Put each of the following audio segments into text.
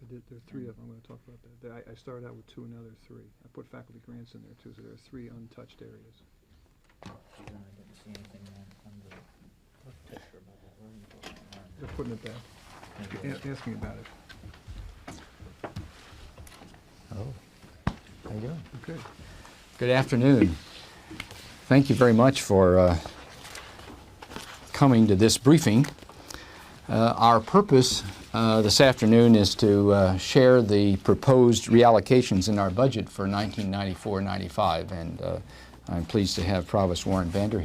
There are three of them. I'm going to talk about that. I started out with two, and now there are three. I put faculty grants in there too, so there are three untouched areas. I didn't see anything on the picture about that. Where are you putting it? They're putting it back. Ask me about it. Oh, how you doing? Good. Good afternoon. Thank you very much for coming to this briefing. Our purpose this afternoon is to share the proposed reallocations in our budget for 1994-95, and I'm pleased to have Provost Warren Vander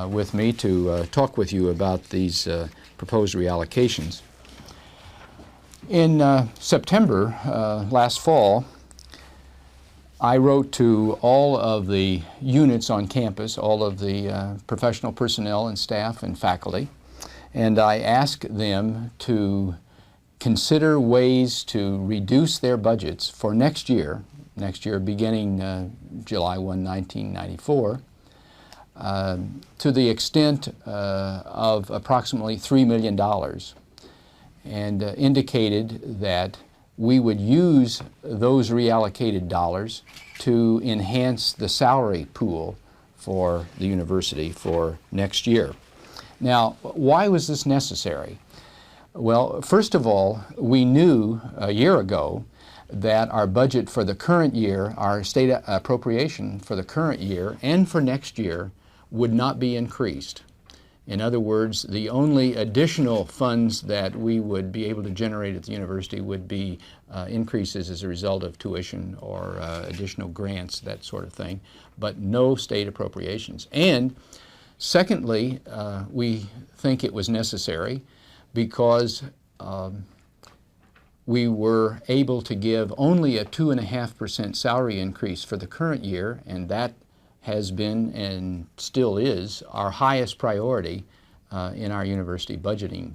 with me to talk with you about these proposed reallocations. In September last fall, I wrote to all of the units on campus, all of the professional personnel and staff and faculty, and I asked them to consider ways to reduce their budgets for next year beginning July 1, 1994, to the extent of approximately $3 million, and indicated that we would use those reallocated dollars to enhance the salary pool for the university for next year. Now, why was this necessary? Well, first of all, we knew a year ago that our budget for the current year, our state appropriation for the current year and for next year, would not be increased. In other words, the only additional funds that we would be able to generate at the university would be increases as a result of tuition or additional grants, that sort of thing, but no state appropriations. And secondly, we think it was necessary because we were able to give only a 2.5% salary increase for the current year, and that has been and still is our highest priority in our university budgeting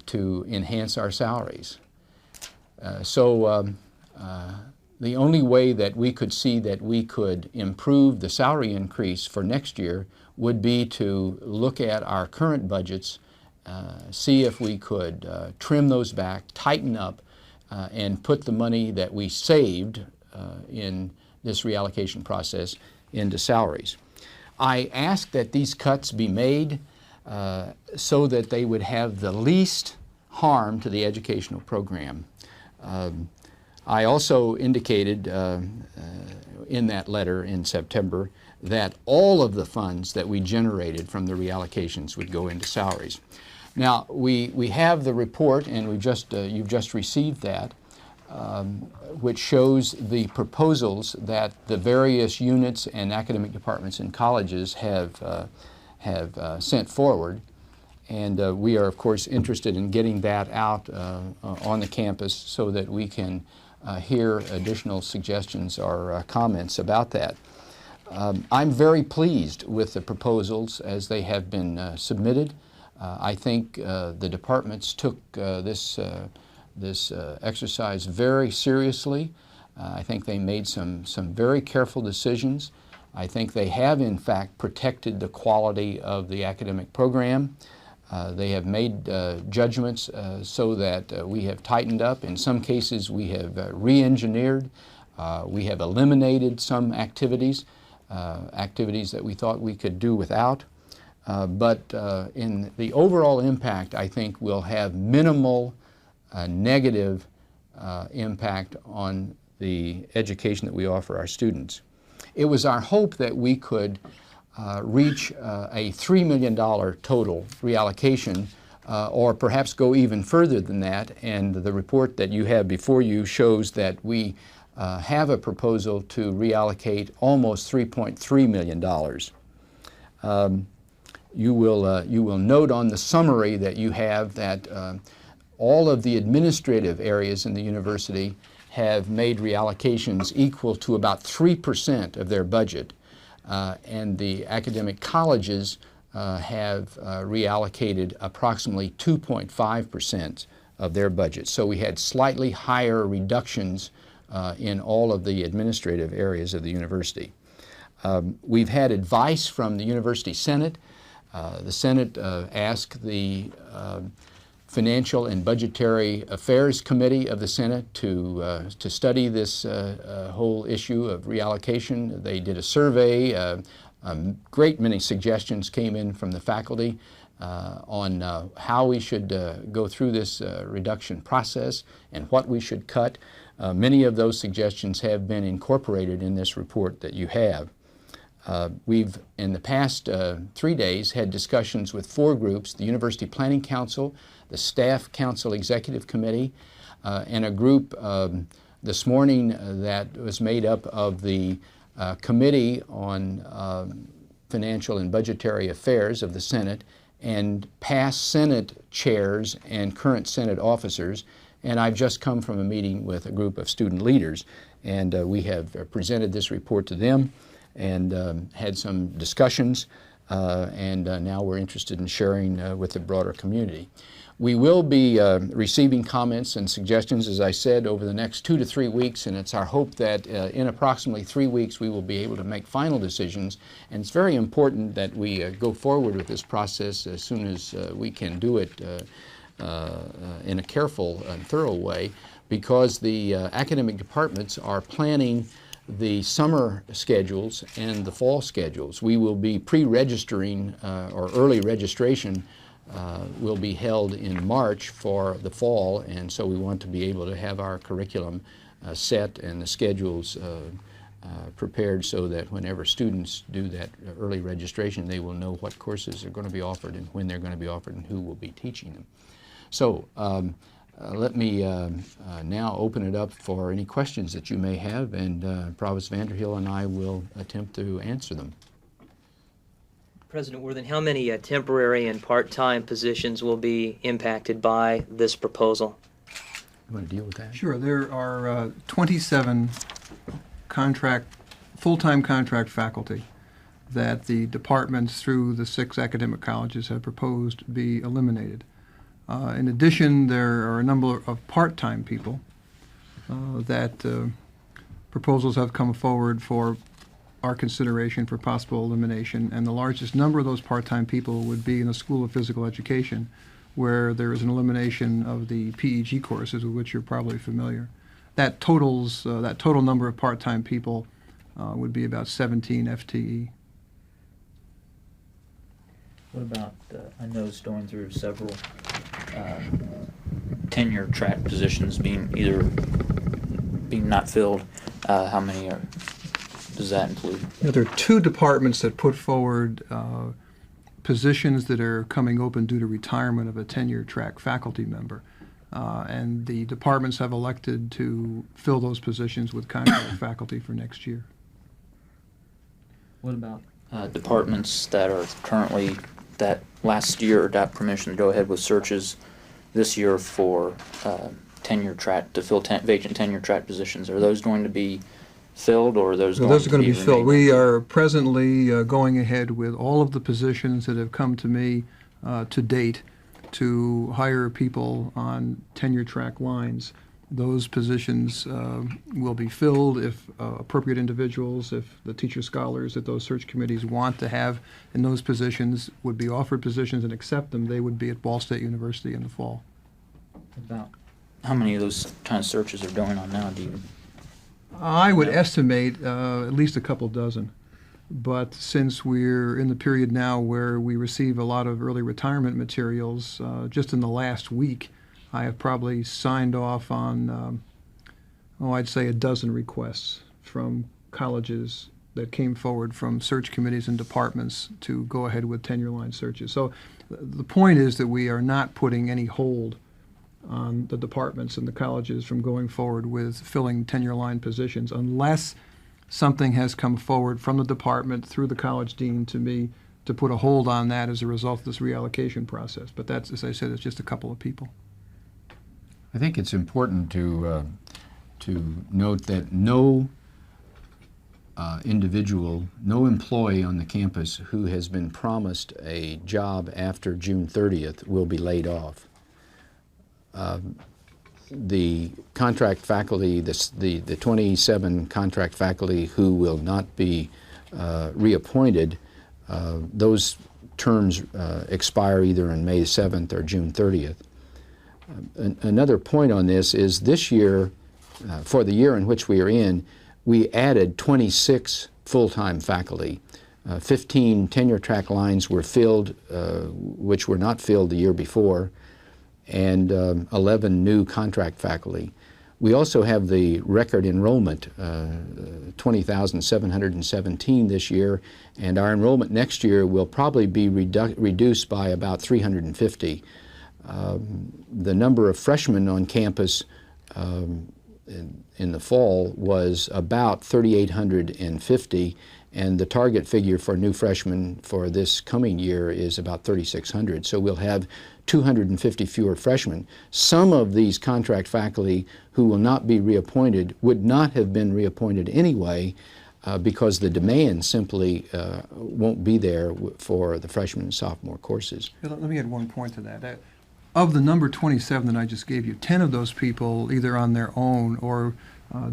to enhance our salaries. So the only way that we could see that we could improve the salary increase for next year would be to look at our current budgets, see if we could trim those back, tighten up, and put the money that we saved in this reallocation process into salaries. I asked that these cuts be made so that they would have the least harm to the educational program. I also indicated in that letter in September that all of the funds that we generated from the reallocations would go into salaries. Now, we have the report, and you've just received that, which shows the proposals that the various units and academic departments and colleges have sent forward. And we are, of course, interested in getting that out on the campus so that we can hear additional suggestions or comments about that. I'm very pleased with the proposals as they have been submitted. I think the departments took this exercise very seriously. I think they made some very careful decisions. I think they have, in fact, protected the quality of the academic program. They have made judgments so that we have tightened up. In some cases, we have re-engineered. We have eliminated some activities that we thought we could do without. But in the overall impact, I think will have minimal negative impact on the education that we offer our students. It was our hope that we could reach a $3 million total reallocation, or perhaps go even further than that, and the report that you have before you shows that we have a proposal to reallocate almost $3.3 million. You will note on the summary that you have that all of the administrative areas in the university have made reallocations equal to about 3% of their budget, and the academic colleges have reallocated approximately 2.5% of their budget. So we had slightly higher reductions in all of the administrative areas of the university. We've had advice from the University Senate. The Senate asked the Financial and Budgetary Affairs Committee of the Senate to study this whole issue of reallocation. They did a survey. A great many suggestions came in from the faculty on how we should go through this reduction process and what we should cut. Many of those suggestions have been incorporated in this report that you have. We've, in the past 3 days, had discussions with 4 groups: the University Planning Council, the Staff Council Executive Committee, and a group this morning that was made up of the Committee on Financial and Budgetary Affairs of the Senate and past Senate chairs and current Senate officers. And I've just come from a meeting with a group of student leaders, and we have presented this report to them and had some discussions, and now we're interested in sharing with the broader community. We will be receiving comments and suggestions, as I said, over the next 2 to 3 weeks, and it's our hope that in approximately 3 weeks we will be able to make final decisions. And it's very important that we go forward with this process as soon as we can do it in a careful and thorough way, because the academic departments are planning the summer schedules and the fall schedules. We will be pre-registering, or early registration will be held in March for the fall, and so we want to be able to have our curriculum set and the schedules prepared so that whenever students do that early registration, they will know what courses are going to be offered and when they're going to be offered and who will be teaching them. So let me now open it up for any questions that you may have, and Provost Vander and I will attempt to answer them. President Worthen, how many temporary and part-time positions will be impacted by this proposal? You want to deal with that? Sure. There are 27 full-time contract faculty that the departments through the 6 academic colleges have proposed be eliminated. In addition, there are a number of part-time people that proposals have come forward for our consideration for possible elimination, and the largest number of those part-time people would be in the School of Physical Education, where there is an elimination of the PEG courses with which you're probably familiar. That total number of part-time people would be about 17 FTE. What about, I know it's going through several tenure track positions being not filled. How many does that include? There are 2 departments that put forward positions that are coming open due to retirement of a tenure track faculty member. And the departments have elected to fill those positions with contract faculty for next year. What about departments that are currently, that last year got permission to go ahead with searches this year for tenure track, to fill vacant tenure track positions? Are those going to be filled, or are those going those are going to be remain? filled. We are presently going ahead with all of the positions that have come to me to date to hire people on tenure track lines. Those positions will be filled if appropriate individuals, if the teacher scholars that those search committees want to have in those positions would be offered positions and accept them, they would be at Ball State University in the fall. About how many of those kind of searches are going on now, do you? I would estimate at least a couple dozen. But since we're in the period now where we receive a lot of early retirement materials, just in the last week, I have probably signed off on, I'd say a dozen requests from colleges that came forward from search committees and departments to go ahead with tenure line searches. So the point is that we are not putting any hold on the departments and the colleges from going forward with filling tenure line positions unless something has come forward from the department through the college dean to me to put a hold on that as a result of this reallocation process. But that's, as I said, it's just a couple of people. I think it's important to note that no individual, no employee on the campus who has been promised a job after June 30th will be laid off. The contract faculty, the 27 contract faculty who will not be reappointed, those terms expire either on May 7th or June 30th. Another point on this is this year, for the year in which we are in, we added 26 full-time faculty. 15 tenure track lines were filled, which were not filled the year before, and 11 new contract faculty. We also have the record enrollment, 20,717 this year, and our enrollment next year will probably be reduced by about 350. The number of freshmen on campus in the fall was about 3,850, and the target figure for new freshmen for this coming year is about 3,600. So we'll have 250 fewer freshmen. Some of these contract faculty who will not be reappointed would not have been reappointed anyway because the demand simply won't be there for the freshman and sophomore courses. Let me add one point to that. Of the number 27 that I just gave you, 10 of those people, either on their own or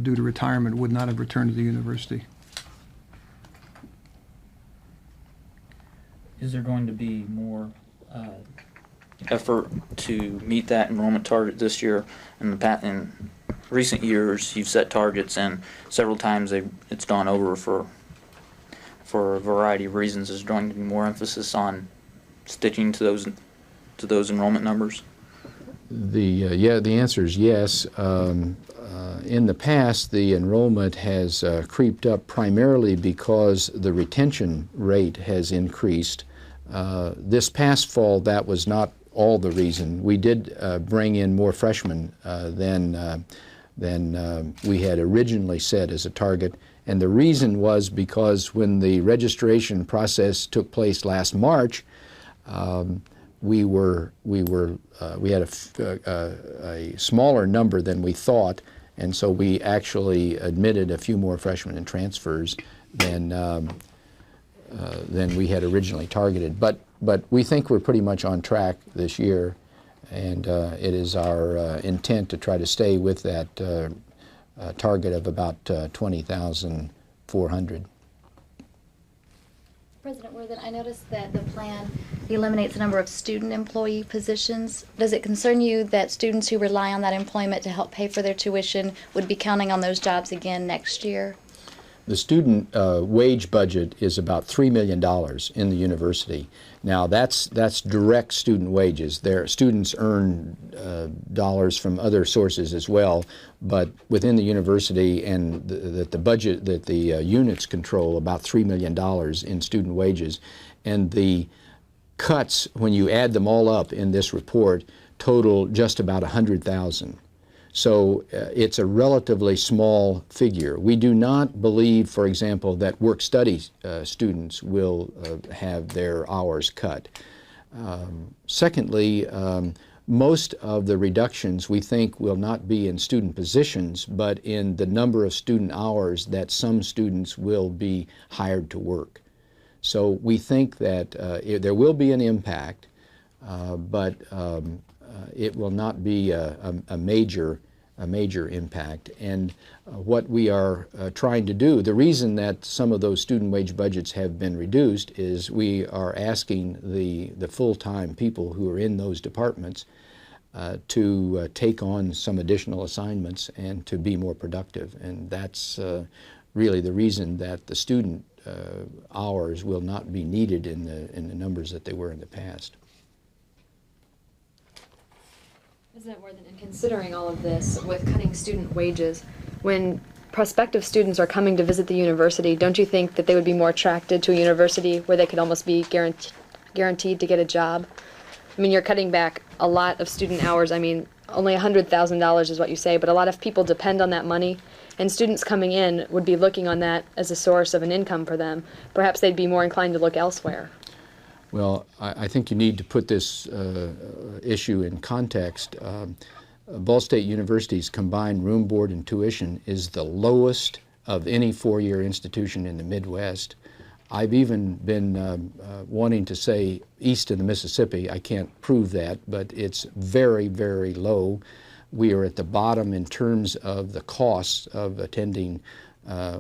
due to retirement, would not have returned to the university. Is there going to be more effort to meet that enrollment target this year? In recent years, you've set targets, and several times it's gone over for a variety of reasons. Is there going to be more emphasis on sticking to those enrollment numbers? The answer is yes. In the past, the enrollment has creeped up primarily because the retention rate has increased. This past fall, that was not all the reason. We did bring in more freshmen than we had originally set as a target, and the reason was because when the registration process took place last March, we had a smaller number than we thought, and so we actually admitted a few more freshmen and transfers than we had originally targeted. But we think we're pretty much on track this year, and it is our intent to try to stay with that target of about 20,400. President Worthen, I noticed that the plan eliminates a number of student employee positions. Does it concern you that students who rely on that employment to help pay for their tuition would be counting on those jobs again next year? The student wage budget is about $3 million in the university. Now that's direct student wages. Their students earn dollars from other sources as well, but within the university and the budget that the units control, about $3 million in student wages. And the cuts, when you add them all up in this report, total just about 100,000. So it's a relatively small figure. We do not believe, for example, that work-study students will have their hours cut. Secondly, most of the reductions we think will not be in student positions, but in the number of student hours that some students will be hired to work. So we think that there will be an impact, but it will not be a major impact. And what we are trying to do, the reason that some of those student wage budgets have been reduced is we are asking the full-time people who are in those departments to take on some additional assignments and to be more productive. And that's really the reason that the student hours will not be needed in the numbers that they were in the past. President Worthen, in considering all of this with cutting student wages, when prospective students are coming to visit the university, don't you think that they would be more attracted to a university where they could almost be guaranteed to get a job? I mean, you're cutting back a lot of student hours. I mean, only $100,000 is what you say, but a lot of people depend on that money, and students coming in would be looking on that as a source of an income for them. Perhaps they'd be more inclined to look elsewhere. Well, I think you need to put this issue in context. Ball State University's combined room, board, and tuition is the lowest of any four-year institution in the Midwest. I've even been wanting to say east of the Mississippi. I can't prove that, but it's very, very low. We are at the bottom in terms of the costs of attending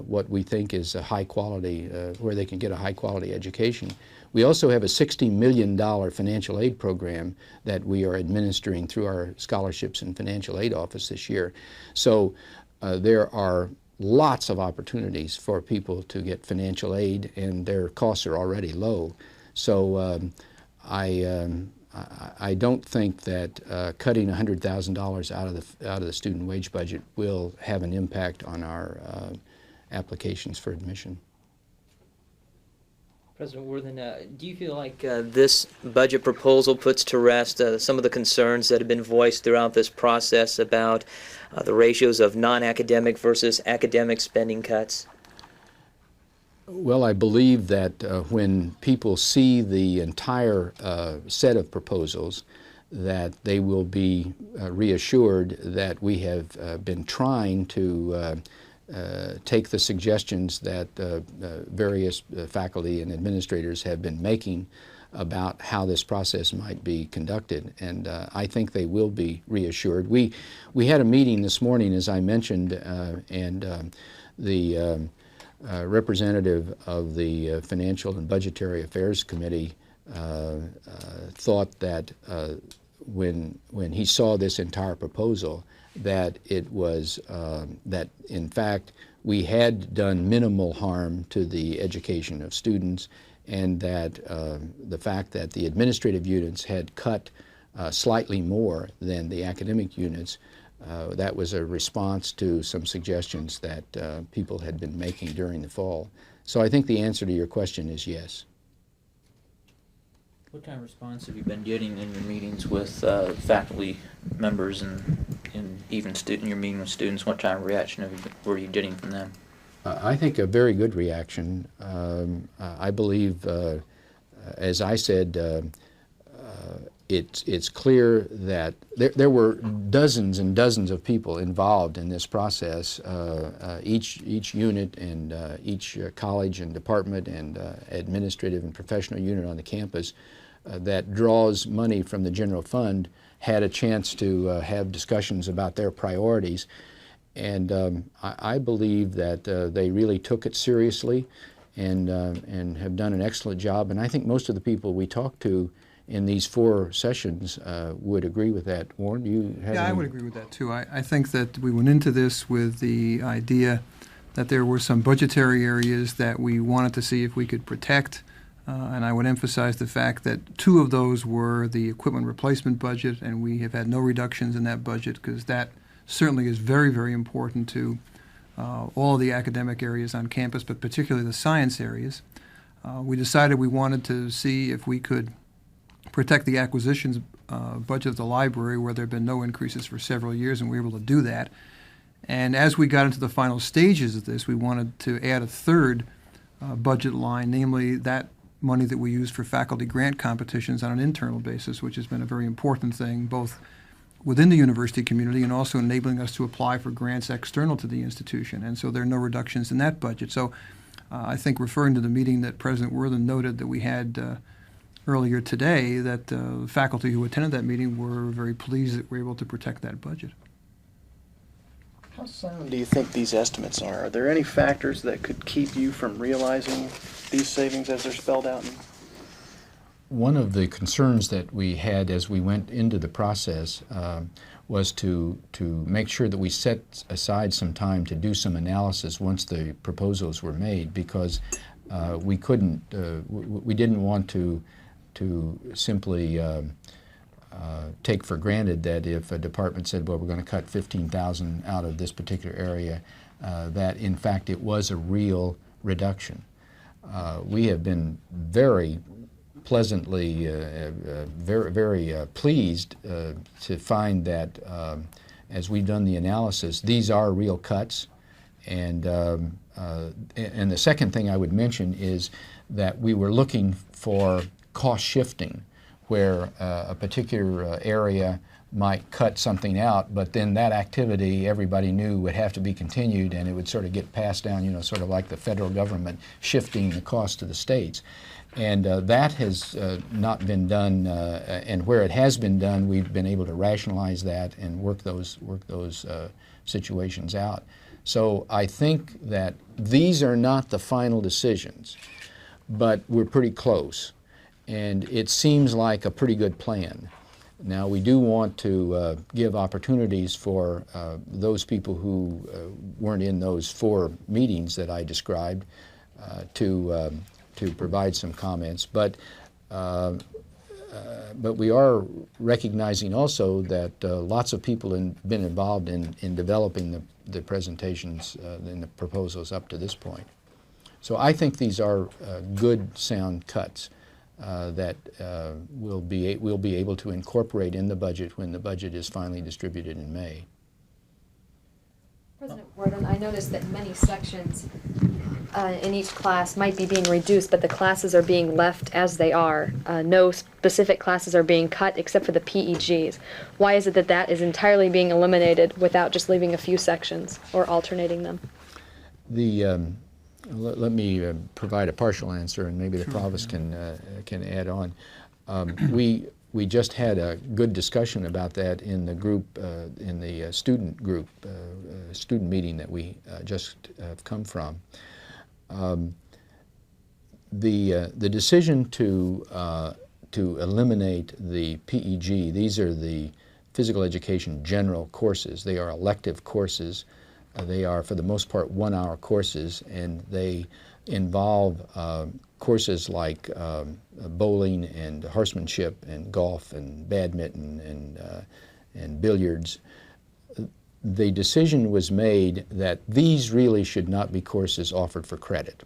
what we think is a high quality, where they can get a high quality education. We also have a $60 million financial aid program that we are administering through our scholarships and financial aid office this year. So there are lots of opportunities for people to get financial aid, and their costs are already low. So I don't think that cutting $100,000 out of the student wage budget will have an impact on our applications for admission. President Worthen, do you feel like this budget proposal puts to rest some of the concerns that have been voiced throughout this process about the ratios of non-academic versus academic spending cuts? Well, I believe that when people see the entire set of proposals, that they will be reassured that we have been trying to take the suggestions that various faculty and administrators have been making about how this process might be conducted, and I think they will be reassured. We had a meeting this morning, as I mentioned, and the representative of the Financial and Budgetary Affairs Committee thought that when he saw this entire proposal, that it was that in fact we had done minimal harm to the education of students, and that the fact that the administrative units had cut slightly more than the academic units, that was a response to some suggestions that people had been making during the fall. So I think the answer to your question is yes. What kind of response have you been getting in your meetings with faculty members and even your meeting with students? What kind of reaction were you getting from them? I think a very good reaction. I believe, as I said, it's clear that there were dozens and dozens of people involved in this process. Each unit and each college and department and administrative and professional unit on the campus that draws money from the general fund had a chance to have discussions about their priorities. And I believe that they really took it seriously and have done an excellent job. And I think most of the people we talked to in these 4 sessions would agree with that. Warren, do you have Yeah, any? I would agree with that too. I think that we went into this with the idea that there were some budgetary areas that we wanted to see if we could protect. And I would emphasize the fact that 2 of those were the equipment replacement budget, and we have had no reductions in that budget because that certainly is very, very important to all of the academic areas on campus, but particularly the science areas. We decided we wanted to see if we could protect the acquisitions budget of the library, where there have been no increases for several years, and we were able to do that. And as we got into the final stages of this, we wanted to add a 3rd budget line, namely that money that we use for faculty grant competitions on an internal basis, which has been a very important thing, both within the university community and also enabling us to apply for grants external to the institution. And so there are no reductions in that budget. So I think, referring to the meeting that President Worthen noted that we had earlier today, that faculty who attended that meeting were very pleased that we were able to protect that budget. How sound do you think these estimates are? Are there any factors that could keep you from realizing these savings as they're spelled out? One of the concerns that we had as we went into the process was to make sure that we set aside some time to do some analysis once the proposals were made, because we didn't want to simply take for granted that if a department said, well, we're going to cut 15,000 out of this particular area, that in fact it was a real reduction. We have been very pleasantly, very pleased to find that as we've done the analysis, these are real cuts. And the second thing I would mention is that we were looking for cost shifting, where a particular area might cut something out, but then that activity everybody knew would have to be continued, and it would sort of get passed down, sort of like the federal government shifting the cost to the states. And that has not been done, and where it has been done, we've been able to rationalize that and work those situations out. So I think that these are not the final decisions, but we're pretty close. and it seems like a pretty good plan. Now, we do want to give opportunities for those people who weren't in those 4 meetings that I described to provide some comments, but we are recognizing also that lots of people have been involved in developing the presentations and the proposals up to this point. So I think these are good, sound cuts that we'll be able to incorporate in the budget when the budget is finally distributed in May. President Worthen, I noticed that many sections in each class might be being reduced, but the classes are being left as they are. No specific classes are being cut except for the PEGs. Why is it that that is entirely being eliminated without just leaving a few sections or alternating them? Let me provide a partial answer, and maybe the Provost can add on. We just had a good discussion about that in the group, in the student group, student meeting that we just have come from. The decision to eliminate the PEG, these are the physical education general courses. They are elective courses. They are, for the most part, 1-hour courses, and they involve courses like bowling and horsemanship and golf and badminton and billiards. The decision was made that these really should not be courses offered for credit.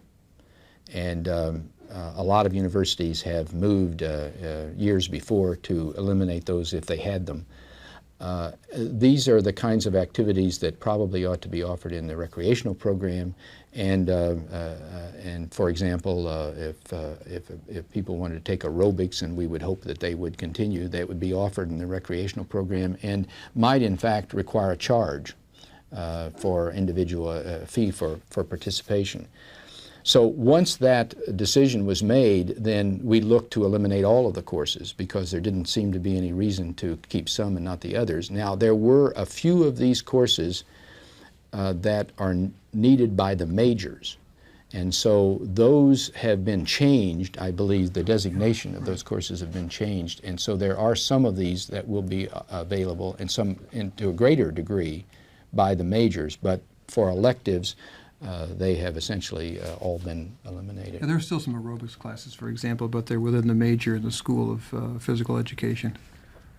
And a lot of universities have moved years before to eliminate those if they had them. These are the kinds of activities that probably ought to be offered in the recreational program, and for example, if people wanted to take aerobics, and we would hope that they would continue, that would be offered in the recreational program, and might in fact require a charge for individual fee for participation. So once that decision was made, then we looked to eliminate all of the courses because there didn't seem to be any reason to keep some and not the others. Now, there were a few of these courses that are needed by the majors, and so those have been changed. I believe the designation of those courses have been changed, and so there are some of these that will be available, and some to a greater degree by the majors, but for electives, they have essentially all been eliminated. Yeah, there are still some aerobics classes, for example, but they're within the major in the School of Physical Education.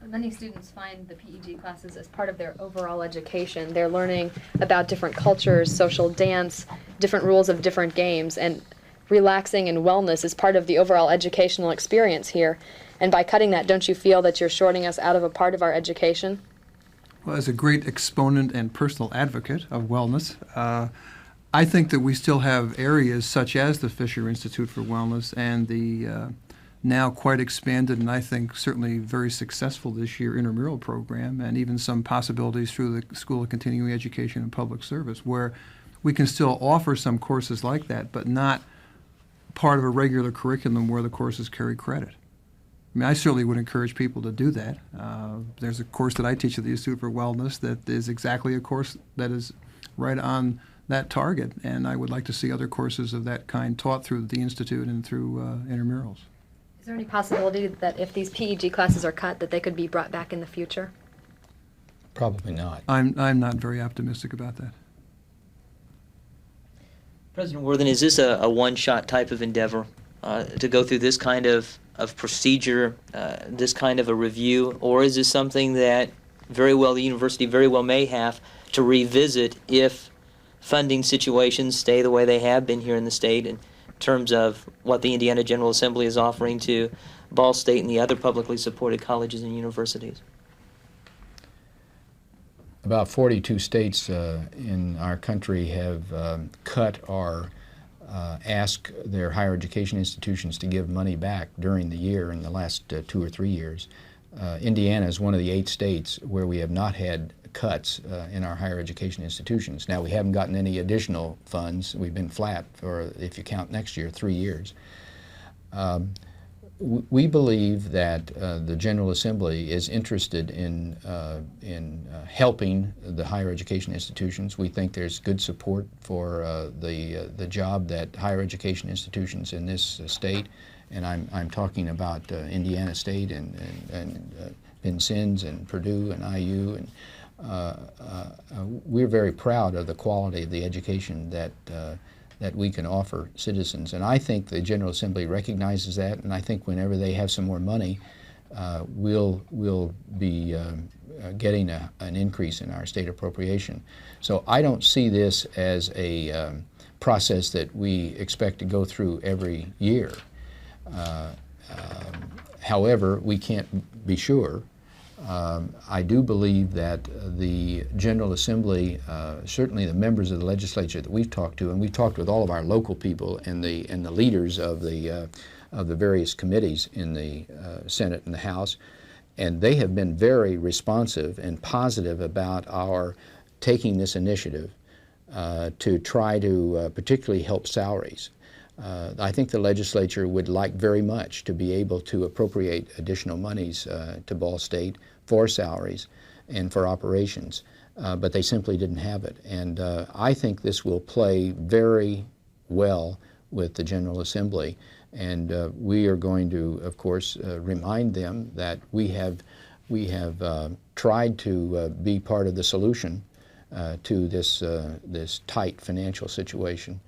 Many students find the PEG classes as part of their overall education. They're learning about different cultures, social dance, different rules of different games, and relaxing and wellness is part of the overall educational experience here. And by cutting that, don't you feel that you're shorting us out of a part of our education? Well, as a great exponent and personal advocate of wellness, I think that we still have areas such as the Fisher Institute for Wellness and the now quite expanded and I think certainly very successful this year intramural program, and even some possibilities through the School of Continuing Education and Public Service, where we can still offer some courses like that, but not part of a regular curriculum where the courses carry credit. I mean, I certainly would encourage people to do that. There's a course that I teach at the Institute for Wellness that is exactly a course that is right on that target, and I would like to see other courses of that kind taught through the Institute and through intramurals. Is there any possibility that if these PEG classes are cut, that they could be brought back in the future? Probably not. I'm not very optimistic about that. President Worthen, is this a one-shot type of endeavor to go through this kind of procedure, this kind of a review, or is this something that very well the university very well may have to revisit if funding situations stay the way they have been here in the state in terms of what the Indiana General Assembly is offering to Ball State and the other publicly supported colleges and universities? About 42 states in our country have cut or asked their higher education institutions to give money back during the year in the last 2 or 3 years. Indiana is one of the 8 states where we have not had cuts in our higher education institutions. Now, we haven't gotten any additional funds. We've been flat for, if you count next year, 3 years. We believe that the General Assembly is interested in helping the higher education institutions. We think there's good support for the job that higher education institutions in this state and I'm talking about Indiana State and Vincennes and Purdue and IU, and we're very proud of the quality of the education that we can offer citizens. And I think the General Assembly recognizes that, and I think whenever they have some more money, we'll be getting an increase in our state appropriation. So I don't see this as a process that we expect to go through every year. However, we can't be sure. I do believe that the General Assembly, certainly the members of the legislature that we've talked to, and we've talked with all of our local people and the leaders of the various committees in the Senate and the House, and they have been very responsive and positive about our taking this initiative to try to particularly help salaries. I think the legislature would like very much to be able to appropriate additional monies to Ball State for salaries and for operations, but they simply didn't have it. And I think this will play very well with the General Assembly, and we are going to, of course, remind them that we have tried to be part of the solution to this tight financial situation.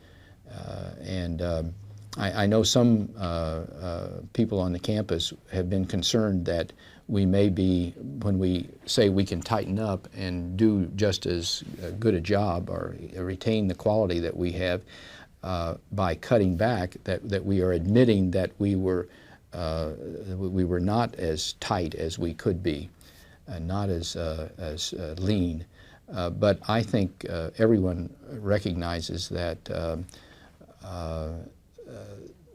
I know some people on the campus have been concerned that we may be, when we say we can tighten up and do just as good a job or retain the quality that we have by cutting back, that we are admitting that we were not as tight as we could be, not as lean. But I think everyone recognizes that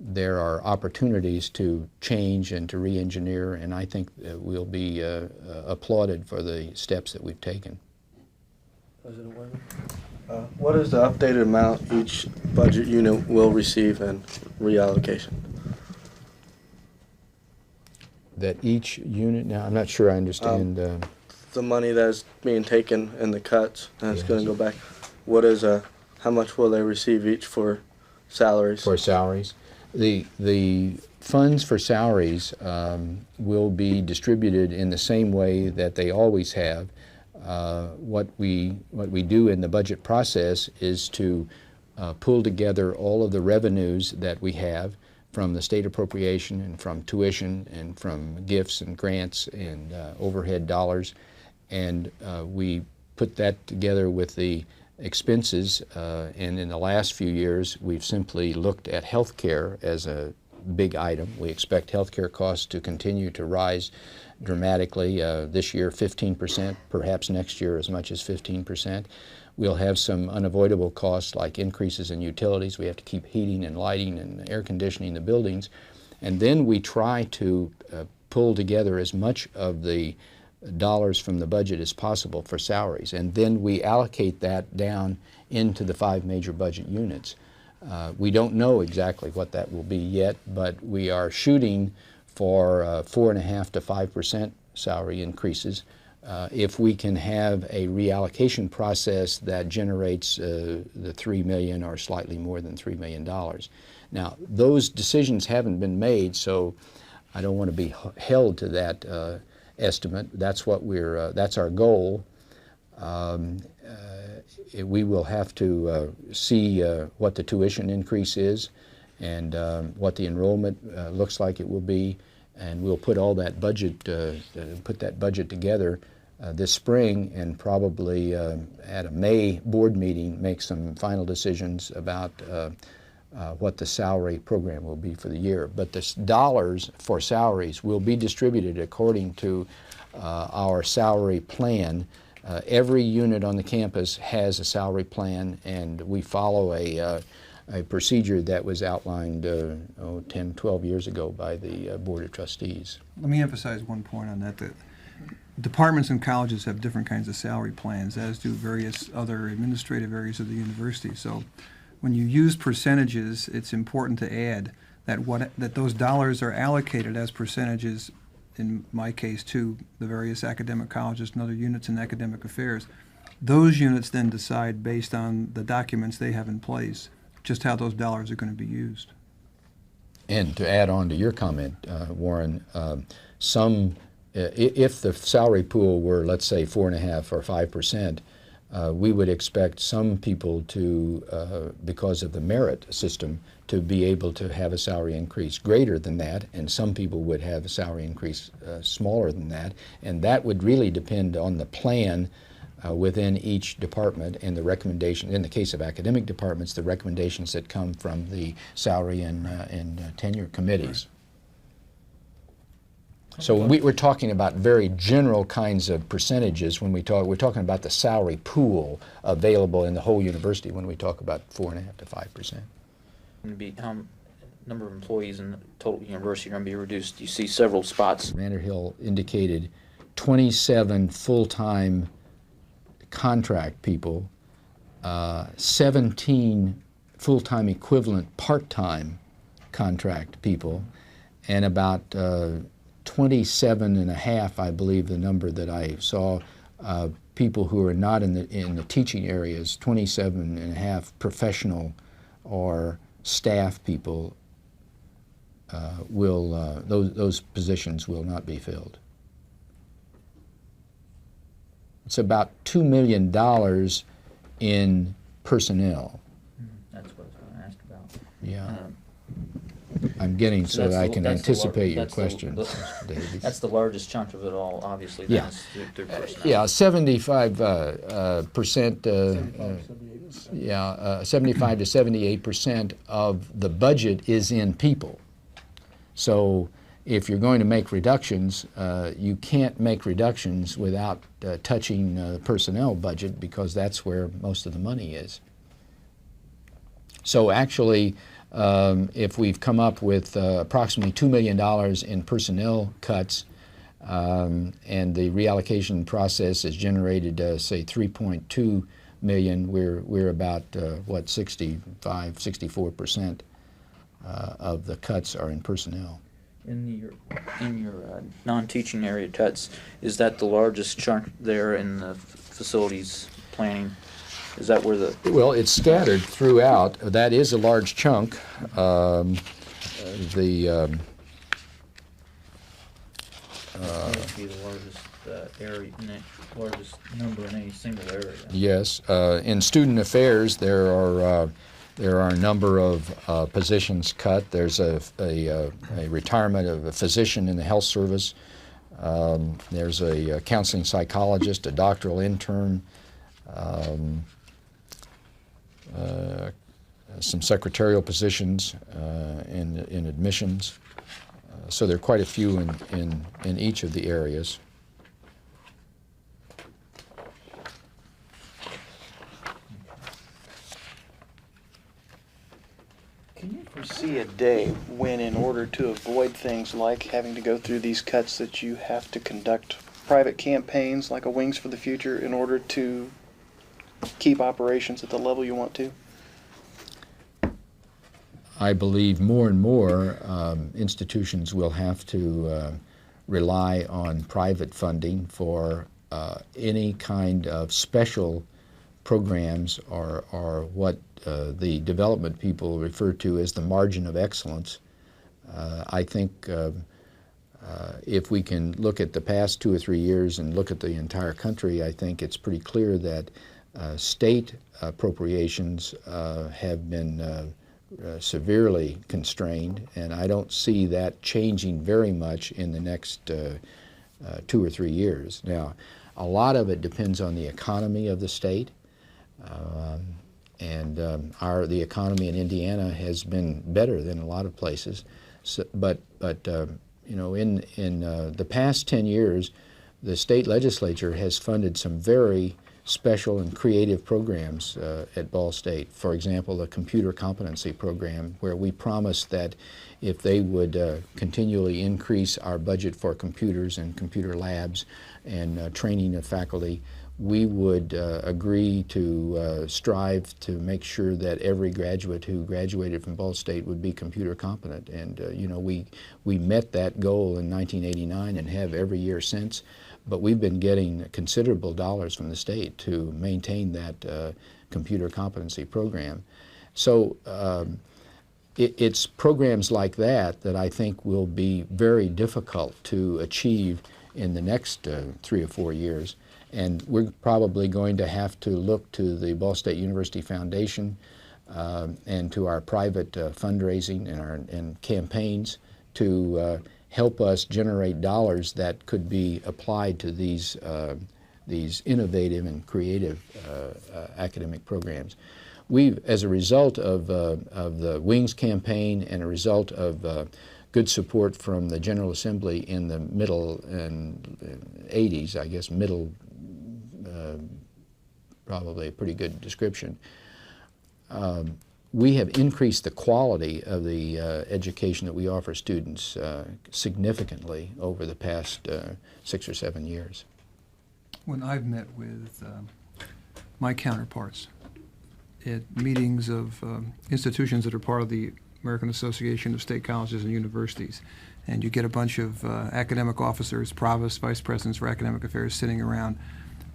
there are opportunities to change and to re-engineer, and I think we'll be applauded for the steps that we've taken. President Worthen, what is the updated amount each budget unit will receive in reallocation? That each unit, now I'm not sure I understand. The money that's being taken in the cuts, and it's Yes. going to go back. What is how much will they receive each for salaries? For salaries. The funds for salaries will be distributed in the same way that they always have. What we do in the budget process is to pull together all of the revenues that we have from the state appropriation and from tuition and from gifts and grants and overhead dollars, and we put that together with the expenses, and in the last few years we've simply looked at health care as a big item. We expect health care costs to continue to rise dramatically. This year 15%, perhaps next year as much as 15%. We'll have some unavoidable costs like increases in utilities. We have to keep heating and lighting and air conditioning the buildings. And then we try to pull together as much of the dollars from the budget as possible for salaries, and then we allocate that down into the 5 major budget units. We don't know exactly what that will be yet, but we are shooting for 4.5% to 5% salary increases if we can have a reallocation process that generates the $3 million or slightly more than $3 million. Now, those decisions haven't been made, so I don't want to be held to that estimate. That's what that's our goal. We will have to see what the tuition increase is and what the enrollment looks like it will be, and we'll put all that budget, together this spring, and probably at a May board meeting make some final decisions about what the salary program will be for the year. But the dollars for salaries will be distributed according to our salary plan. Every unit on the campus has a salary plan, and we follow a procedure that was outlined 10, 12 years ago by the Board of Trustees. Let me emphasize one point on that. Departments and colleges have different kinds of salary plans, as do various other administrative areas of the university. So when you use percentages, it's important to add that those dollars are allocated as percentages, in my case, to the various academic colleges and other units in academic affairs. Those units then decide, based on the documents they have in place, just how those dollars are going to be used. And to add on to your comment, Warren, if the salary pool were, let's say, 4.5% or 5%, we would expect some people to, because of the merit system, to be able to have a salary increase greater than that, and some people would have a salary increase smaller than that, and that would really depend on the plan within each department and the recommendation. In the case of academic departments, the recommendations that come from the salary and tenure committees. So when we're talking about very general kinds of percentages, when we're talking about the salary pool available in the whole university when we talk about 4.5% to 5%. How number of employees in the total university are going to be reduced? You see several spots. Vanderhill indicated 27 full-time contract people, 17 full-time equivalent part-time contract people, and about 27 and a half, I believe the number that I saw, people who are not in the teaching areas, 27 and a half professional or staff people those positions will not be filled. It's about $2 million in personnel. That's what I was going to ask about. Yeah. I'm getting so that I can anticipate your question, David. That's the largest chunk of it all, obviously. Yeah. Through personnel. Yeah, 75%. 75 to 78% of the budget is in people. So if you're going to make reductions, you can't make reductions without touching the personnel budget, because that's where most of the money is. So actually, if we've come up with approximately $2 million in personnel cuts, and the reallocation process has generated, say, $3.2 million, we're about, 64% of the cuts are in personnel. In your non-teaching area cuts, is that the largest chunk there in the facilities planning? Is that where the... Well, it's scattered throughout. That is a large chunk. Must be the largest area, largest number in any single area. Yes. In student affairs, there are a number of positions cut. There's a retirement of a physician in the health service. There's a counseling psychologist, a doctoral intern, some secretarial positions in admissions. So there are quite a few in each of the areas. Can you foresee a day when, in order to avoid things like having to go through these cuts, that you have to conduct private campaigns like a Wings for the Future in order to keep operations at the level you want to? I believe more and more institutions will have to rely on private funding for any kind of special programs or what the development people refer to as the margin of excellence. I think if we can look at the past 2 or 3 years and look at the entire country, I think it's pretty clear that state appropriations have been severely constrained, and I don't see that changing very much in the next 2 or 3 years. Now, a lot of it depends on the economy of the state, and the economy in Indiana has been better than a lot of places. So, but you know, in the past 10 years, the state legislature has funded some very special and creative programs at Ball State. For example, the computer competency program, where we promised that if they would continually increase our budget for computers and computer labs and training of faculty, we would agree to strive to make sure that every graduate who graduated from Ball State would be computer competent. And you know, we met that goal in 1989 and have every year since. But we've been getting considerable dollars from the state to maintain that computer competency program. So it's programs like that that I think will be very difficult to achieve in the next 3 or 4 years. And we're probably going to have to look to the Ball State University Foundation and to our private fundraising and campaigns to help us generate dollars that could be applied to these innovative and creative academic programs. We've, as a result of the Wings campaign and a result of good support from the General Assembly in the middle and 80s, I guess middle, probably a pretty good description, we have increased the quality of the education that we offer students significantly over the past 6 or 7 years. When I've met with my counterparts at meetings of institutions that are part of the American Association of State Colleges and Universities, and you get a bunch of academic officers, provosts, vice presidents for academic affairs sitting around,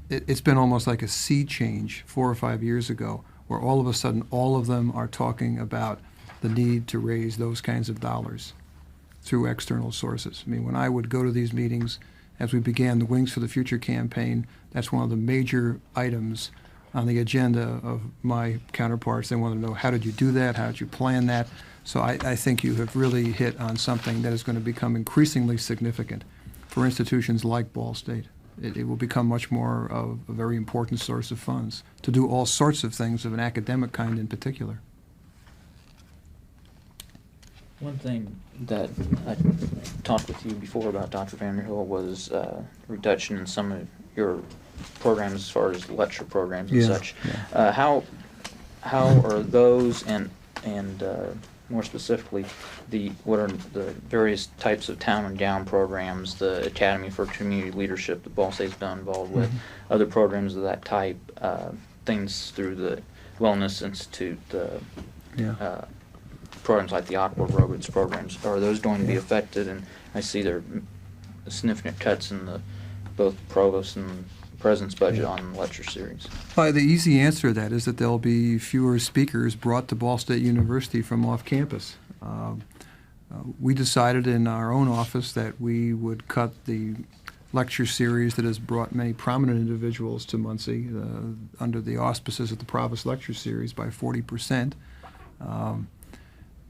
it's been almost like a sea change 4 or 5 years ago, where all of a sudden all of them are talking about the need to raise those kinds of dollars through external sources. I mean, when I would go to these meetings, as we began the Wings for the Future campaign, that's one of the major items on the agenda of my counterparts. They want to know, how did you do that? How did you plan that? So I think you have really hit on something that is going to become increasingly significant for institutions like Ball State. It will become much more of a very important source of funds to do all sorts of things of an academic kind in particular. One thing that I talked with you before about Dr. Vanderhill was reduction in some of your programs as far as lecture programs and such. Yeah. How are those and more specifically, what are the various types of town and gown programs, the Academy for Community Leadership that Ball State's been involved with, other programs of that type, things through the Wellness Institute, programs like the Aqua Aerobics programs, are those going to be affected? And I see there are significant cuts in both Provost and President's budget on the lecture series. The easy answer to that is that there'll be fewer speakers brought to Ball State University from off campus. We decided in our own office that we would cut the lecture series that has brought many prominent individuals to Muncie under the auspices of the Provost Lecture Series by 40%.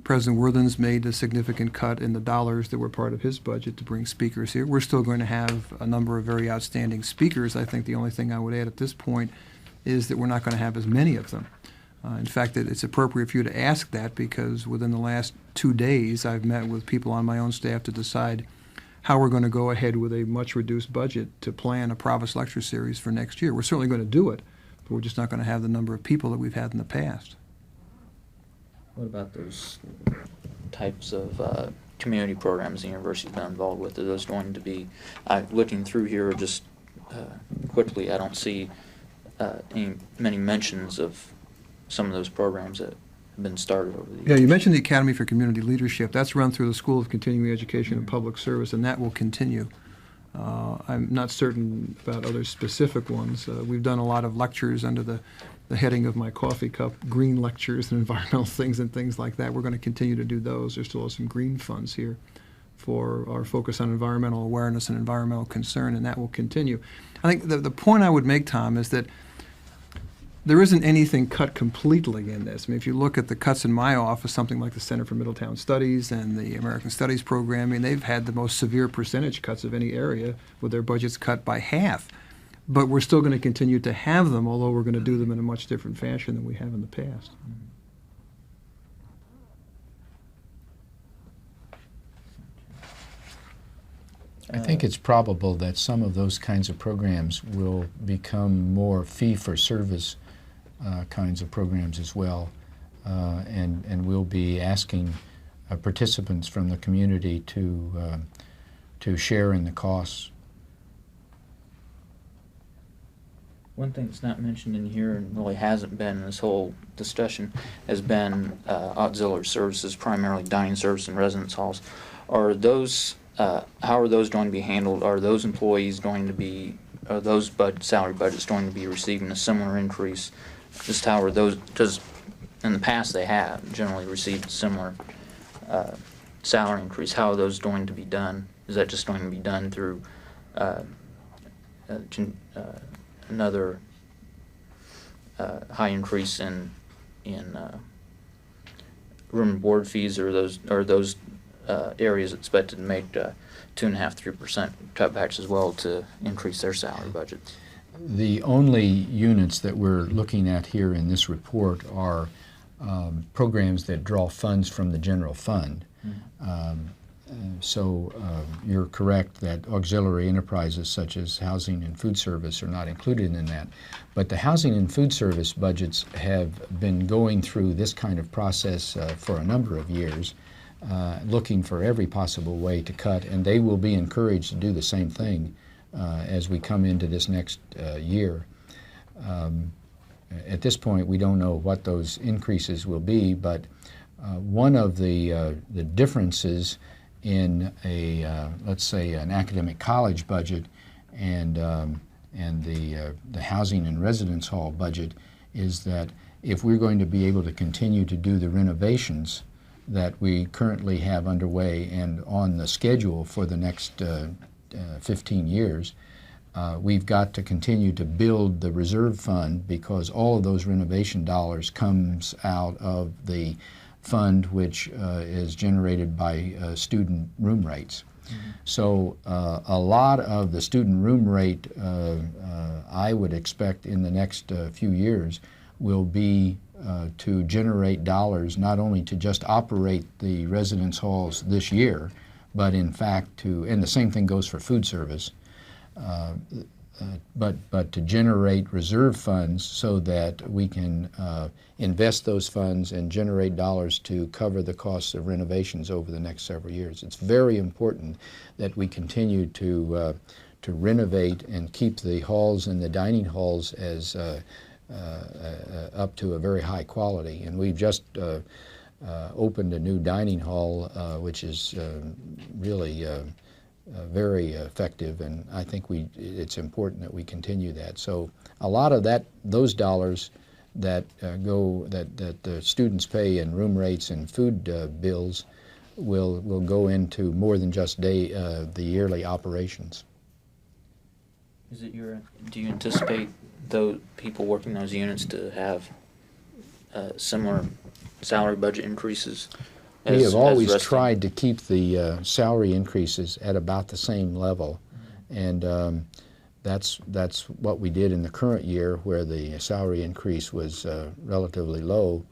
President Worthen's made a significant cut in the dollars that were part of his budget to bring speakers here. We're still going to have a number of very outstanding speakers. I think the only thing I would add at this point is that we're not going to have as many of them. In fact, it's appropriate for you to ask that because within the last 2 days I've met with people on my own staff to decide how we're going to go ahead with a much reduced budget to plan a Provost Lecture Series for next year. We're certainly going to do it, but we're just not going to have the number of people that we've had in the past. What about those types of community programs the university's been involved with? Are those going to be, looking through here just quickly, I don't see many mentions of some of those programs that have been started over the years. Yeah, you mentioned the Academy for Community Leadership. That's run through the School of Continuing Education and Public Service, and that will continue. I'm not certain about other specific ones. We've done a lot of lectures under the heading of my coffee cup, green lectures and environmental things and things like that. We're going to continue to do those. There's still some green funds here for our focus on environmental awareness and environmental concern, and that will continue. I think the point I would make, Tom, is that there isn't anything cut completely in this. I mean, if you look at the cuts in my office, something like the Center for Middletown Studies and the American Studies program, I mean, they've had the most severe percentage cuts of any area with their budgets cut by half. But we're still going to continue to have them, although we're going to do them in a much different fashion than we have in the past. I think it's probable that some of those kinds of programs will become more fee-for-service kinds of programs as well, and we'll be asking participants from the community to share in the costs. One thing that's not mentioned in here and really hasn't been in this whole discussion has been auxiliary services, primarily dining service and residence halls. Are those how are those going to be handled? Are those employees going to be, are those salary budgets going to be receiving a similar increase? Just how are those, because in the past they have generally received similar salary increase. How are those going to be done? Is that just going to be done through another high increase in room and board fees, or those areas expected to make 2.5–3% cutbacks as well to increase their salary budgets? The only units that we're looking at here in this report are programs that draw funds from the general fund. So you're correct that auxiliary enterprises such as housing and food service are not included in that. But the housing and food service budgets have been going through this kind of process for a number of years, looking for every possible way to cut, and they will be encouraged to do the same thing as we come into this next year. At this point, we don't know what those increases will be, but one of the differences in let's say an academic college budget and the housing and residence hall budget is that if we're going to be able to continue to do the renovations that we currently have underway and on the schedule for the next 15 years, we've got to continue to build the reserve fund, because all of those renovation dollars comes out of the fund which is generated by student room rates. So a lot of the student room rate I would expect in the next few years will be to generate dollars not only to just operate the residence halls this year, but in fact to, and the same thing goes for food service, but to generate reserve funds so that we can invest those funds and generate dollars to cover the costs of renovations over the next several years. It's very important that we continue to renovate and keep the halls and the dining halls as up to a very high quality. And we've just opened a new dining hall, which is really very effective, and I think it's important that we continue that. So a lot of those dollars that that the students pay in room rates and food bills will go into more than just the yearly operations. Is it do you anticipate those people working those units to have similar salary budget increases? We have always tried to keep the salary increases at about the same level, and that's what we did in the current year, where the salary increase was relatively low,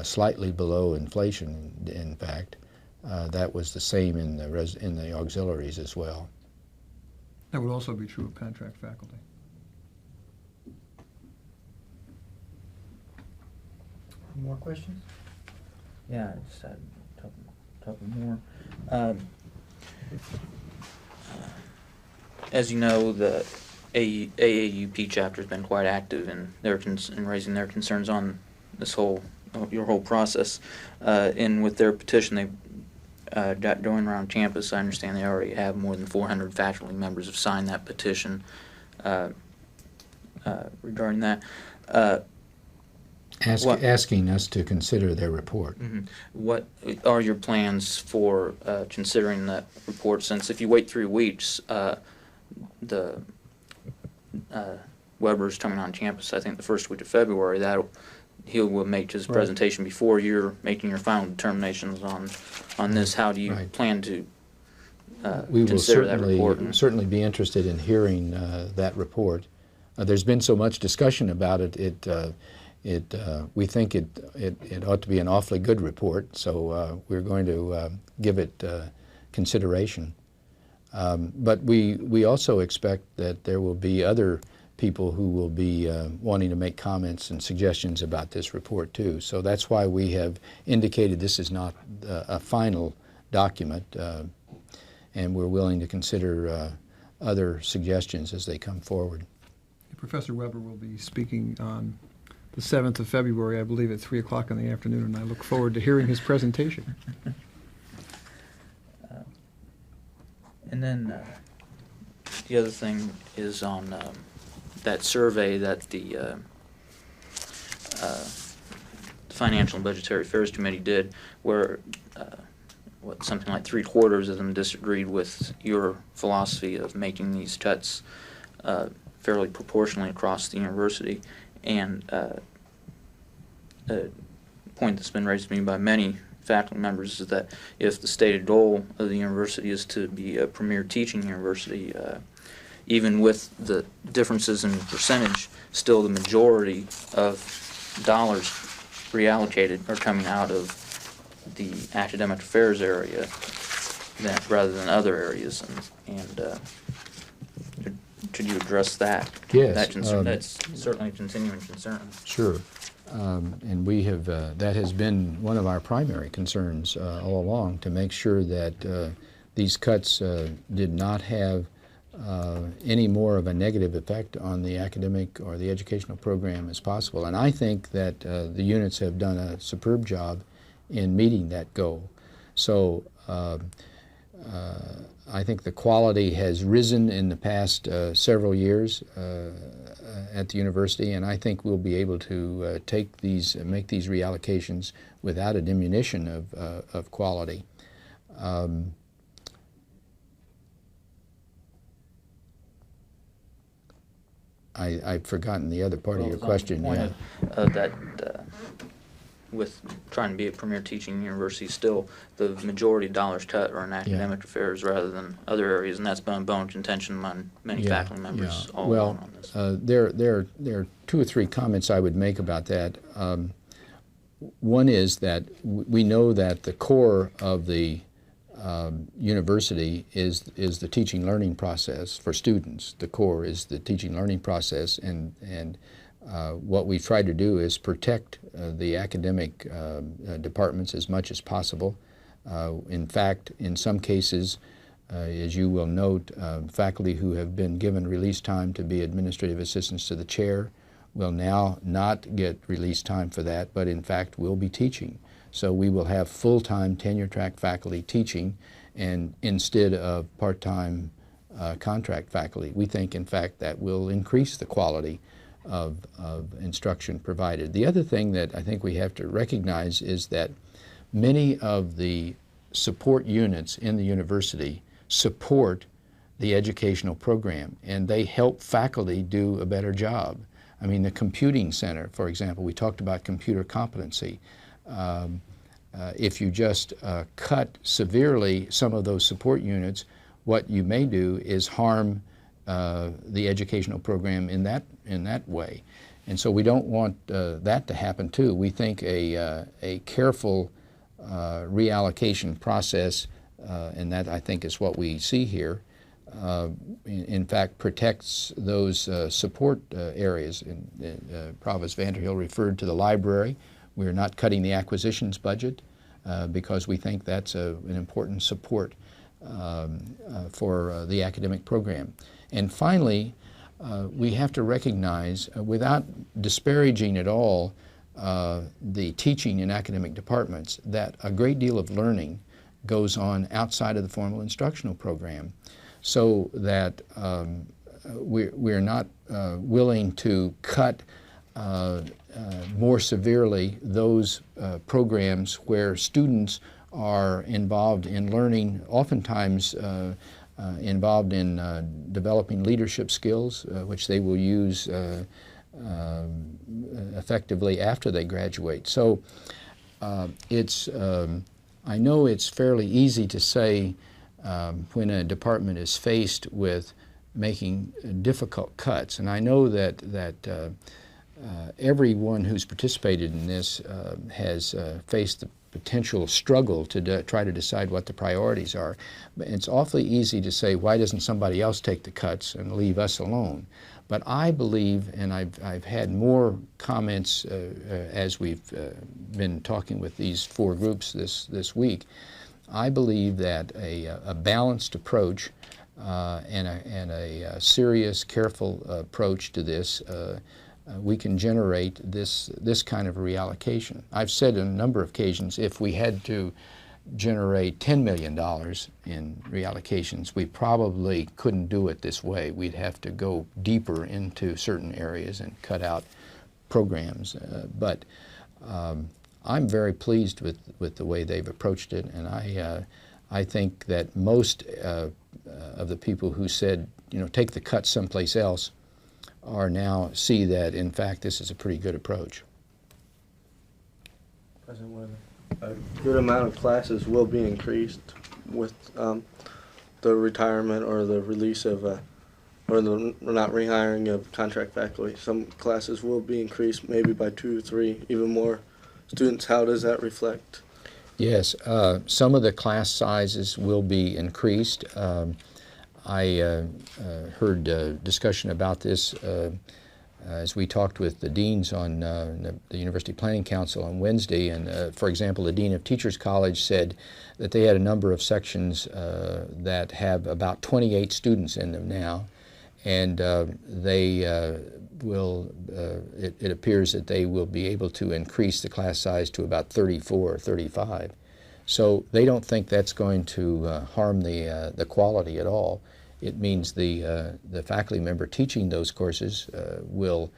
slightly below inflation. In fact, that was the same in the auxiliaries as well. That would also be true of contract faculty. More questions? Yeah, I just had a couple more. As you know, the AAUP chapter has been quite active in raising their concerns on this your whole process. And with their petition, they got going around campus. I understand they already have more than 400 faculty members have signed that petition regarding that. Asking us to consider their report. Mm-hmm. What are your plans for considering that report? Since if you wait 3 weeks, the Weber's coming on campus, I think the first week of February, he will make his presentation before you're making your final determinations on this. How do you plan to we consider will that report? certainly be interested in hearing that report. There's been so much discussion about it. We think it ought to be an awfully good report, so we're going to give it consideration. But we also expect that there will be other people who will be wanting to make comments and suggestions about this report too. So that's why we have indicated this is not a final document, and we're willing to consider other suggestions as they come forward. Professor Weber will be speaking on the 7th of February, I believe, at 3 o'clock in the afternoon, and I look forward to hearing his presentation. And then the other thing is on Financial and Budgetary Affairs Committee did, where something like 3/4 of them disagreed with your philosophy of making these cuts fairly proportionally across the university. And a point that's been raised to me by many faculty members is that if the stated goal of the university is to be a premier teaching university, even with the differences in percentage, still the majority of dollars reallocated are coming out of the academic affairs area rather than other areas. And could you address that? Yes, That concern, that's certainly a continuing concern. Sure. And we have, that has been one of our primary concerns all along, to make sure that these cuts did not have any more of a negative effect on the academic or the educational program as possible. And I think that the units have done a superb job in meeting that goal. So I think the quality has risen in the past several years at the university, and I think we'll be able to make these reallocations without a diminution of quality. I've forgotten the other part of your question. Point of that with trying to be a premier teaching university, still the majority of dollars cut are in academic affairs rather than other areas, and that's been a bone of contention among many faculty members all along on this. There are two or three comments I would make about that. One is that we know that the core of the university is the teaching learning process for students. The core is the teaching learning process, and what we've tried to do is protect the academic departments as much as possible. In fact, in some cases, as you will note, faculty who have been given release time to be administrative assistants to the chair will now not get release time for that, but in fact will be teaching. So we will have full-time tenure-track faculty teaching, and instead of part-time contract faculty. We think, in fact, that will increase the quality of instruction provided. The other thing that I think we have to recognize is that many of the support units in the university support the educational program, and they help faculty do a better job. I mean, the computing center, for example, we talked about computer competency. If you just cut severely some of those support units, what you may do is harm the educational program in that way. And so we don't want that to happen too. We think a careful reallocation process, and that I think is what we see here, in fact protects those support areas. Provost Vander referred to the library. We're not cutting the acquisitions budget because we think that's an important support for the academic program. And finally, we have to recognize, without disparaging at all the teaching in academic departments, that a great deal of learning goes on outside of the formal instructional program, so that we're not willing to cut more severely those programs where students are involved in learning, oftentimes involved in developing leadership skills, which they will use effectively after they graduate. So I know it's fairly easy to say when a department is faced with making difficult cuts, and I know that everyone who's participated in this has faced the potential struggle to try to decide what the priorities are. But it's awfully easy to say, why doesn't somebody else take the cuts and leave us alone? But I believe, and I've had more comments as we've been talking with these four groups this week, I believe that a balanced approach and a serious, careful approach to this, we can generate this kind of reallocation. I've said on a number of occasions, if we had to generate $10 million in reallocations, we probably couldn't do it this way. We'd have to go deeper into certain areas and cut out programs. But I'm very pleased with the way they've approached it, and I think that most of the people who said, take the cut someplace else are now see that, in fact, this is a pretty good approach. President Worthen, a good amount of classes will be increased with the retirement or the release of, or the not rehiring of contract faculty. Some classes will be increased maybe by 2 or 3, even more students. How does that reflect? Yes, some of the class sizes will be increased. I heard discussion about this as we talked with the deans on the University Planning Council on Wednesday, and for example, the Dean of Teachers College said that they had a number of sections that have about 28 students in them now, and they will, it appears that they will be able to increase the class size to about 34 or 35. So they don't think that's going to harm the quality at all. It means the faculty member teaching those courses will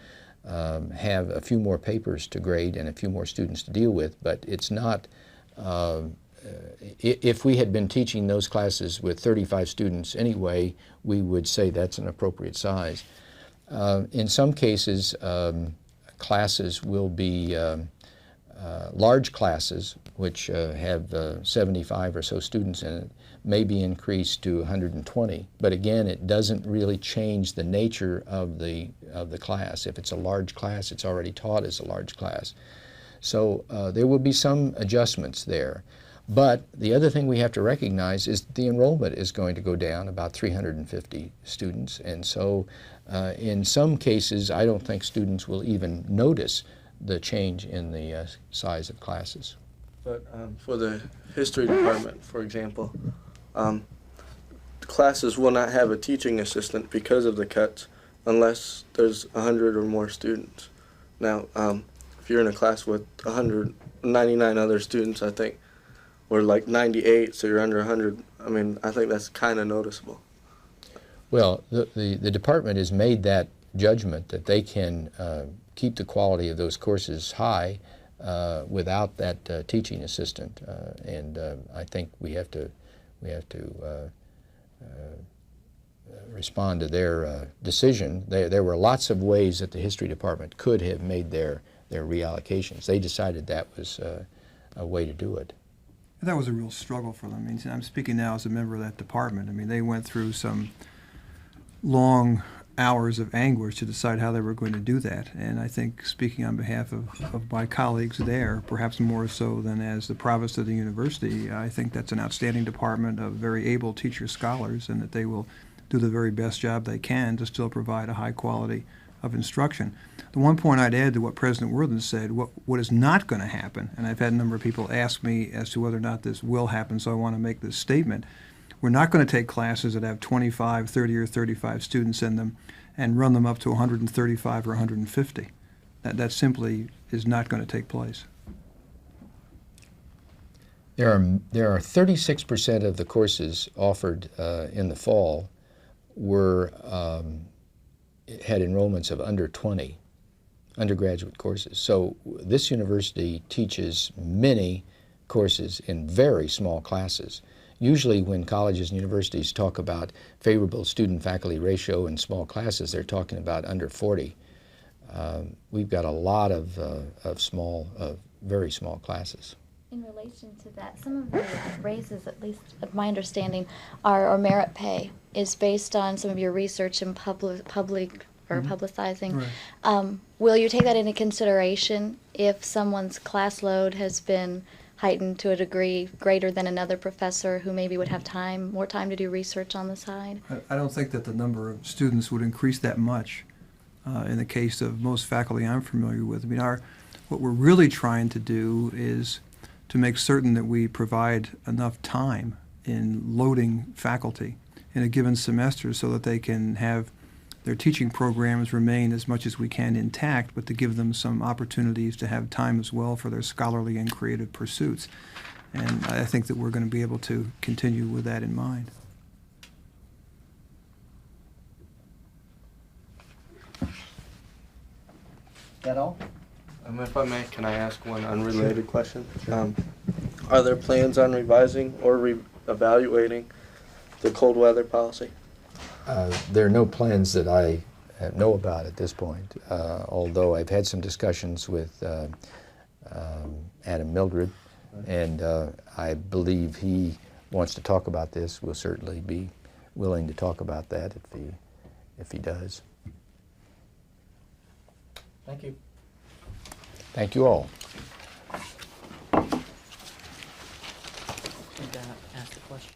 have a few more papers to grade and a few more students to deal with, but it's not, if we had been teaching those classes with 35 students anyway, we would say that's an appropriate size. In some cases, classes will be large classes, which have 75 or so students in it, may be increased to 120. But again, it doesn't really change the nature of the class. If it's a large class, it's already taught as a large class. So there will be some adjustments there. But the other thing we have to recognize is the enrollment is going to go down about 350 students. And so in some cases, I don't think students will even notice the change in the size of classes. But for the history department, for example, classes will not have a teaching assistant because of the cuts unless there's 100 or more students. Now, if you're in a class with 199 other students, I think, or like 98, so you're under 100, I mean, I think that's kind of noticeable. Well, the department has made that judgment that they can keep the quality of those courses high without that teaching assistant, and I think we have to respond to their decision. There were lots of ways that the history department could have made their reallocations. They decided that was a way to do it. That was a real struggle for them. I mean, I'm speaking now as a member of that department. I mean, they went through some long hours of anguish to decide how they were going to do that. And I think, speaking on behalf of my colleagues there, perhaps more so than as the provost of the university, I think that's an outstanding department of very able teacher scholars, and that they will do the very best job they can to still provide a high quality of instruction. The one point I'd add to what President Worthen said, what is not going to happen, and I've had a number of people ask me as to whether or not this will happen, so I want to make this statement. We're not going to take classes that have 25, 30, or 35 students in them and run them up to 135 or 150. That simply is not going to take place. There are 36% of the courses offered in the fall had enrollments of under 20 undergraduate courses. So this university teaches many courses in very small classes. Usually when colleges and universities talk about favorable student-faculty ratio in small classes, they're talking about under 40. We've got a lot of very small classes. In relation to that, some of the raises, at least of my understanding, or merit pay is based on some of your research and publicizing. Right. Will you take that into consideration if someone's class load has been heightened to a degree greater than another professor who maybe would have more time to do research on the side? I don't think that the number of students would increase that much in the case of most faculty I'm familiar with. I mean, what we're really trying to do is to make certain that we provide enough time in loading faculty in a given semester so that they can have their teaching programs remain as much as we can intact, but to give them some opportunities to have time as well for their scholarly and creative pursuits. And I think that we're going to be able to continue with that in mind. That all? If I may, can I ask one unrelated question? Are there plans on revising or evaluating the cold weather policy? There are no plans that I know about at this point, although I've had some discussions with Adam Mildred, and I believe he wants to talk about this. We'll certainly be willing to talk about that if he does. Thank you. Thank you all. Ask the question.